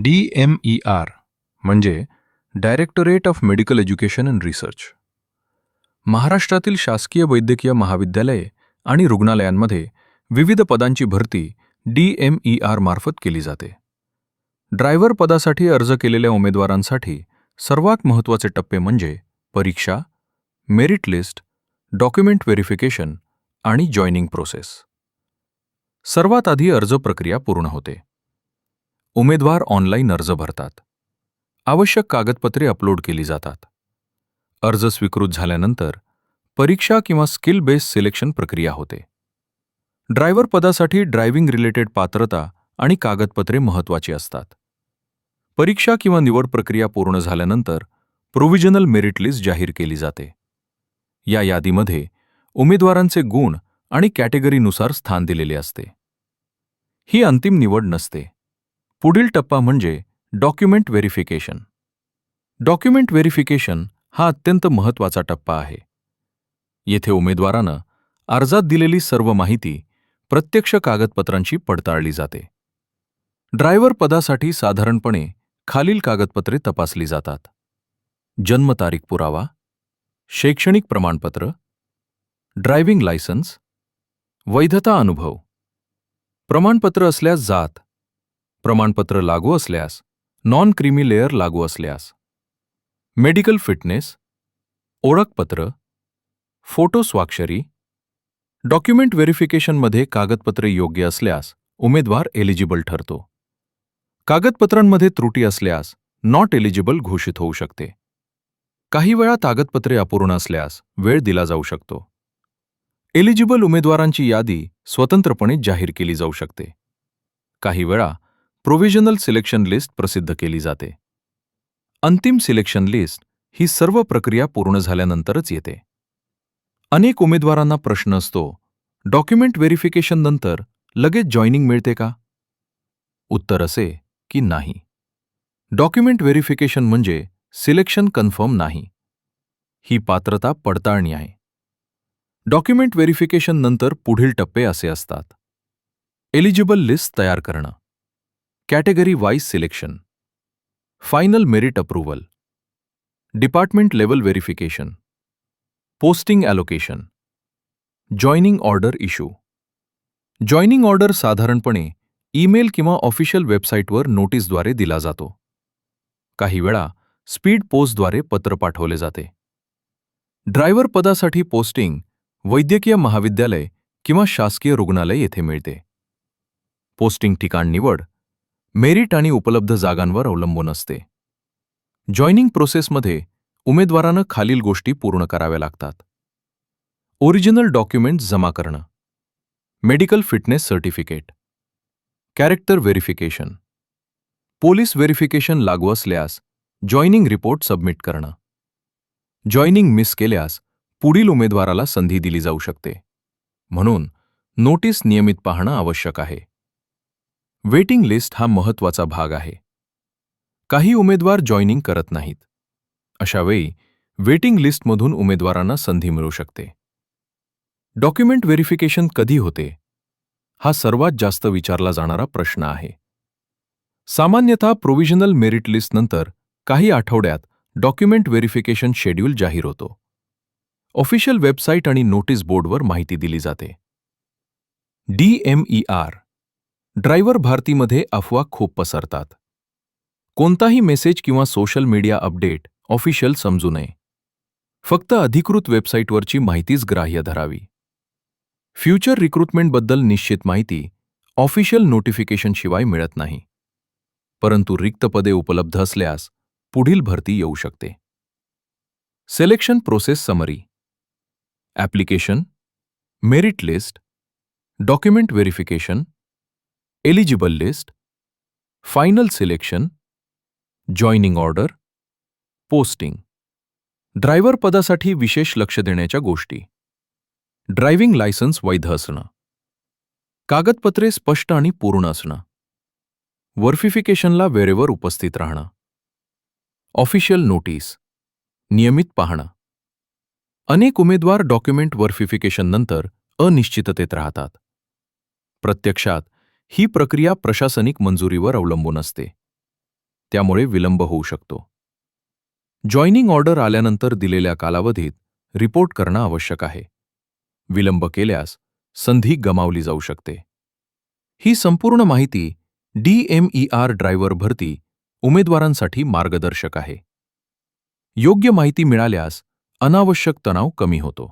DMER म्हणजे directorate of medical education and research. महाराष्ट्रातील शासकीय वैद्यकीय महाविद्यालये आणि रुग्णालयांमध्ये विविध पदांची भरती DMER मार्फत केली जाते. ड्रायव्हर पदासाठी अर्ज केलेल्या उमेदवारांसाठी सर्वात महत्त्वाचे टप्पे म्हणजे परीक्षा, मेरिट लिस्ट, डॉक्युमेंट व्हेरिफिकेशन आणि जॉइनिंग प्रोसेस. सर्वात आधी अर्ज प्रक्रिया पूर्ण होते. उमेदवार ऑनलाईन अर्ज भरतात. आवश्यक कागदपत्रे अपलोड केली जातात. अर्ज स्वीकृत झाल्यानंतर परीक्षा किंवा स्किल बेस्ड सिलेक्शन प्रक्रिया होते. ड्रायव्हर पदासाठी ड्रायव्हिंग रिलेटेड पात्रता आणि कागदपत्रे महत्त्वाची असतात. परीक्षा किंवा निवड प्रक्रिया पूर्ण झाल्यानंतर प्रोव्हिजनल मेरिट लिस्ट जाहीर केली जाते. या यादीमध्ये उमेदवारांचे गुण आणि कॅटेगरीनुसार स्थान दिलेले असते. ही अंतिम निवड नसते. पुढील टप्पा म्हणजे डॉक्युमेंट व्हेरिफिकेशन. डॉक्युमेंट व्हेरिफिकेशन हा अत्यंत महत्त्वाचा टप्पा आहे. येथे उमेदवारानं अर्जात दिलेली सर्व माहिती प्रत्यक्ष कागदपत्रांची पडताळली जाते. ड्रायव्हर पदासाठी साधारणपणे खालील कागदपत्रे तपासली जातात: जन्मतारीख पुरावा, शैक्षणिक प्रमाणपत्र, ड्रायव्हिंग लायसन्स, वैधता अनुभव, प्रमाणपत्र असल्यास जात, प्रमाणपत्र लागू असल्यास नॉन क्रीमी लेअर लागू असल्यास, मेडिकल फिटनेस, ओळखपत्र, फोटो स्वाक्षरी. डॉक्युमेंट व्हेरिफिकेशनमध्ये कागदपत्रे योग्य असल्यास उमेदवार एलिजिबल ठरतो. कागदपत्रांमध्ये त्रुटी असल्यास नॉट एलिजिबल घोषित होऊ शकते. काही वेळा कागदपत्रे अपूर्ण असल्यास वेळ दिला जाऊ शकतो. एलिजिबल उमेदवारांची यादी स्वतंत्रपणे जाहीर केली जाऊ शकते. काही वेळा प्रोव्हिजनल सिलेक्शन लिस्ट प्रसिद्ध केली जाते. अंतिम सिलेक्शन लिस्ट ही सर्व प्रक्रिया पूर्ण झाल्यानंतरच येते. अनेक उमेदवारांना प्रश्न असतो, डॉक्युमेंट व्हेरिफिकेशन नंतर लगेच जॉइनिंग मिळते का? उत्तर असे की नाही. डॉक्युमेंट व्हेरिफिकेशन म्हणजे सिलेक्शन कन्फर्म नाही. ही पात्रता पडताळणी आहे. डॉक्युमेंट व्हेरिफिकेशन नंतर पुढील टप्पे असे असतात: एलिजिबल लिस्ट तयार करणं, category wise selection, final merit approval, department level verification, posting allocation, joining order issue. Joining order साधारणपणे ईमेल किंवा ऑफिशियल वेबसाईटवर नोटीसद्वारे दिला जातो. काही वेळा स्पीड पोस्टद्वारे पत्र पाठवले जाते. ड्रायव्हर पदासाठी पोस्टिंग वैद्यकीय महाविद्यालय किंवा शासकीय रुग्णालय येथे मिळते. पोस्टिंग ठिकाण निवड मेरिट आणि उपलब्ध जागांवर अवलंबून असते. जॉइनिंग प्रोसेसमध्ये उमेदवारानं खालील गोष्टी पूर्ण कराव्या लागतात: ओरिजिनल डॉक्युमेंट्स जमा करणं, medical fitness certificate, character verification, police verification लागू असल्यास जॉइनिंग रिपोर्ट सबमिट करणं. जॉइनिंग मिस केल्यास पुढील उमेदवाराला संधी दिली जाऊ शकते. म्हणून नोटीस नियमित पाहणं आवश्यक आहे. वेटिंग लिस्ट हा महत्त्वाचा भाग आहे. काही उमेदवार जॉइनिंग करत नाहीत. अशावेळी वेटिंग लिस्टमधून उमेदवारांना संधी मिळू शकते. डॉक्युमेंट व्हेरिफिकेशन कधी होते? हा सर्वात जास्त विचारला जाणारा प्रश्न आहे. सामान्यतः प्रोव्हिजनल मेरिट लिस्ट नंतर काही आठवड्यात डॉक्युमेंट व्हेरिफिकेशन शेड्यूल जाहीर होतो. ऑफिशियल वेबसाईट आणि नोटीस बोर्डवर माहिती दिली जाते. DMER ड्रायव्हर भरतीमध्ये अफवा खूप पसरतात. कोणताही मेसेज किंवा सोशल मीडिया अपडेट ऑफिशियल समजू नये. फक्त अधिकृत वेबसाईटवरची माहितीच ग्राह्य धरावी. फ्युचर रिक्रुटमेंटबद्दल निश्चित माहिती ऑफिशियल नोटिफिकेशनशिवाय मिळत नाही. परंतु रिक्त पदे उपलब्ध असल्यास पुढील भरती येऊ शकते. Selection process summary: application, merit list, document verification, eligible list, final selection, joining order, posting. Driver पदासाठी विशेष लक्ष देण्याच्या गोष्टी: ड्रायव्हिंग लायसन्स वैध असणं, कागदपत्रे स्पष्ट आणि पूर्ण असणं, व्हेरिफिकेशनला वेळेवर उपस्थित राहणं, ऑफिशियल नोटीस नियमित पाहणं. अनेक उमेदवार डॉक्युमेंट व्हेरिफिकेशन नंतर अनिश्चिततेत राहतात. प्रत्यक्षात ही प्रक्रिया प्रशासनिक मंजुरीवर अवलंबून असते. त्यामुळे विलंब होऊ शकतो. जॉईनिंग ऑर्डर आल्यानंतर दिलेल्या कालावधीत रिपोर्ट करणं आवश्यक आहे. विलंब केल्यास संधी गमावली जाऊ शकते. ही संपूर्ण माहिती DMER ड्रायव्हर भरती उमेदवारांसाठी मार्गदर्शक आहे. योग्य माहिती मिळाल्यास अनावश्यक तणाव कमी होतो.